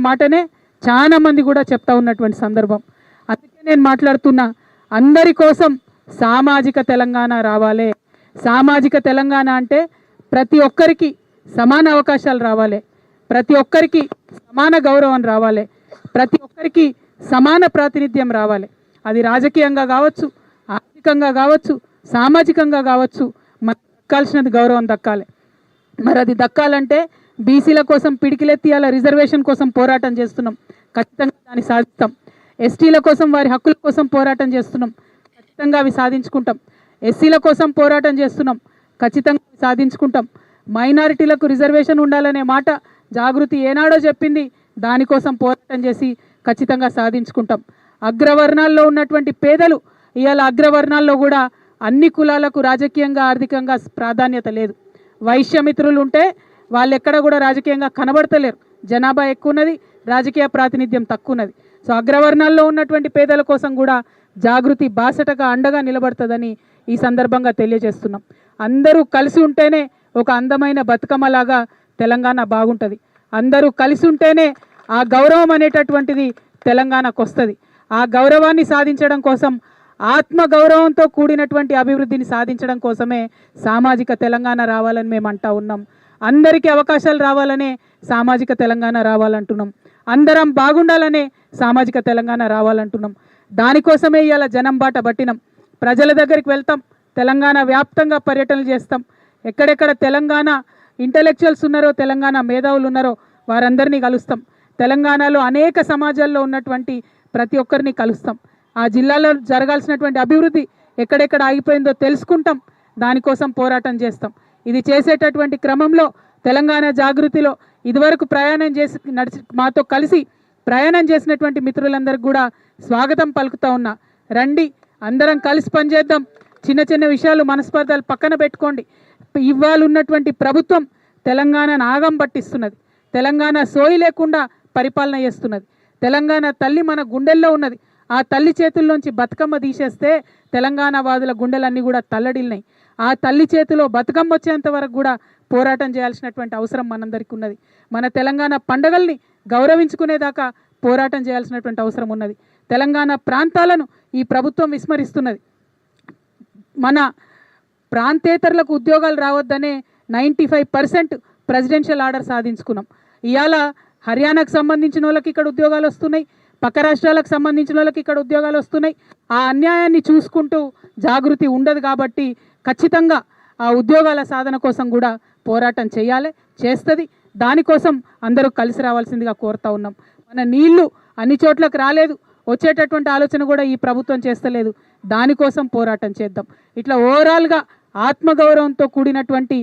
మాటనే చాలా మంది కూడా చెప్తా ఉన్నటువంటి సందర్భం. అందుకే నేను మాట్లాడుతున్నా, అందరి కోసం సామాజిక తెలంగాణ రావాలి. సామాజిక తెలంగాణ అంటే ప్రతి ఒక్కరికి సమాన అవకాశాలు రావాలి, ప్రతి ఒక్కరికి సమాన గౌరవం రావాలి, ప్రతి ఒక్కరికి సమాన ప్రాతినిధ్యం రావాలి. అది రాజకీయంగా కావచ్చు, ఆర్థికంగా కావచ్చు, సామాజికంగా కావచ్చు. మనకు దక్కాల్సినది గౌరవం దక్కాలి. మరి అది దక్కాలంటే బీసీల కోసం పిడికిలెత్తి అలా రిజర్వేషన్ కోసం పోరాటం చేస్తున్నాం, ఖచ్చితంగా దాన్ని సాధిస్తాం. ఎస్టీల కోసం వారి హక్కుల కోసం పోరాటం చేస్తున్నాం, ఖచ్చితంగా అవి సాధించుకుంటాం. ఎస్సీల కోసం పోరాటం చేస్తున్నాం, ఖచ్చితంగా సాధించుకుంటాం. మైనారిటీలకు రిజర్వేషన్ ఉండాలనే మాట జాగృతి ఏనాడో చెప్పింది, దానికోసం పోరాటం చేసి ఖచ్చితంగా సాధించుకుంటాం. అగ్రవర్ణాల్లో ఉన్నటువంటి పేదలు ఇవాళ అగ్రవర్ణాల్లో కూడా అన్ని కులాలకు రాజకీయంగా ఆర్థికంగా ప్రాధాన్యత లేదు. వైశ్యమిత్రులు ఉంటే వాళ్ళు ఎక్కడ కూడా రాజకీయంగా కనబడతలేరు. జనాభా ఎక్కువ ఉన్నది, రాజకీయ ప్రాతినిధ్యం తక్కువ ఉన్నది. సో అగ్రవర్ణాల్లో ఉన్నటువంటి పేదల కోసం కూడా జాగృతి బాసటగా అండగా నిలబడుతుందని ఈ సందర్భంగా తెలియజేస్తున్నాం. అందరూ కలిసి ఉంటేనే ఒక అందమైన బతుకమ్మలాగా తెలంగాణ బాగుంటుంది. అందరూ కలిసి ఉంటేనే ఆ గౌరవం అనేటటువంటిది తెలంగాణకు వస్తుంది. ఆ గౌరవాన్ని సాధించడం కోసం, ఆత్మగౌరవంతో కూడినటువంటి అభివృద్ధిని సాధించడం కోసమే సామాజిక తెలంగాణ రావాలని మేము అంటా ఉన్నాం. అందరికీ అవకాశాలు రావాలనే సామాజిక తెలంగాణ రావాలంటున్నాం. అందరం బాగుండాలనే సామాజిక తెలంగాణ రావాలంటున్నాం. దానికోసమే ఇవాళ జనం బాట పట్టినాం. ప్రజల దగ్గరికి వెళ్తాం, తెలంగాణ వ్యాప్తంగా పర్యటనలు చేస్తాం. ఎక్కడెక్కడ తెలంగాణ ఇంటలెక్చువల్స్ ఉన్నారో, తెలంగాణ మేధావులు ఉన్నారో వారందరినీ కలుస్తాం. తెలంగాణలో అనేక సమాజాల్లో ఉన్నటువంటి ప్రతి ఒక్కరిని కలుస్తాం. ఆ జిల్లాలో జరగాల్సినటువంటి అభివృద్ధి ఎక్కడెక్కడ ఆగిపోయిందో తెలుసుకుంటాం, దానికోసం పోరాటం చేస్తాం. ఇది చేసేటటువంటి క్రమంలో తెలంగాణ జాగృతిలో ఇదివరకు ప్రయాణం చేసి మాతో కలిసి ప్రయాణం చేసినటువంటి మిత్రులందరికీ కూడా స్వాగతం పలుకుతా ఉన్నా. రండి, అందరం కలిసి పనిచేద్దాం. చిన్న చిన్న విషయాలు, మనస్పర్ధలు పక్కన పెట్టుకోండి. ఇవాళ ఉన్నటువంటి ప్రభుత్వం తెలంగాణను ఆగం పట్టిస్తున్నది. తెలంగాణ సోయి లేకుండా పరిపాలన చేస్తున్నది. తెలంగాణ తల్లి మన గుండెల్లో ఉన్నది. ఆ తల్లి చేతుల్లోంచి బతుకమ్మ తీసేస్తే తెలంగాణ వాదుల గుండెలన్నీ కూడా తల్లడిల్లినాయి. ఆ తల్లి చేతిలో బతుకమ్మ వచ్చేంత వరకు కూడా పోరాటం చేయాల్సినటువంటి అవసరం మనందరికీ ఉన్నది. మన తెలంగాణ పండుగల్ని గౌరవించుకునేదాకా పోరాటం చేయాల్సినటువంటి అవసరం ఉన్నది. తెలంగాణ ప్రాంతాలను ఈ ప్రభుత్వం విస్మరిస్తున్నది. మన ప్రాంతేతరులకు ఉద్యోగాలు రావద్దనే 95% ప్రెసిడెన్షియల్ ఆర్డర్ సాధించుకున్నాం. ఇవాళ హర్యానాకు సంబంధించిన వాళ్ళకి ఇక్కడ ఉద్యోగాలు వస్తున్నాయి, పక్క రాష్ట్రాలకు సంబంధించిన వాళ్ళకి ఇక్కడ ఉద్యోగాలు వస్తున్నాయి. ఆ అన్యాయాన్ని చూసుకుంటూ జాగృతి ఉండదు. కాబట్టి ఖచ్చితంగా ఆ ఉద్యోగాల సాధన కోసం కూడా పోరాటం చేయాలి, చేస్తుంది. దానికోసం అందరూ కలిసి రావాల్సిందిగా కోరుతా ఉన్నాం. మన నీళ్లు అన్ని చోట్లకు రాలేదు, వచ్చేటటువంటి ఆలోచన కూడా ఈ ప్రభుత్వం చేస్తలేదు. దానికోసం పోరాటం చేద్దాం. ఇట్లా ఓవరాల్గా ఆత్మగౌరవంతో కూడినటువంటి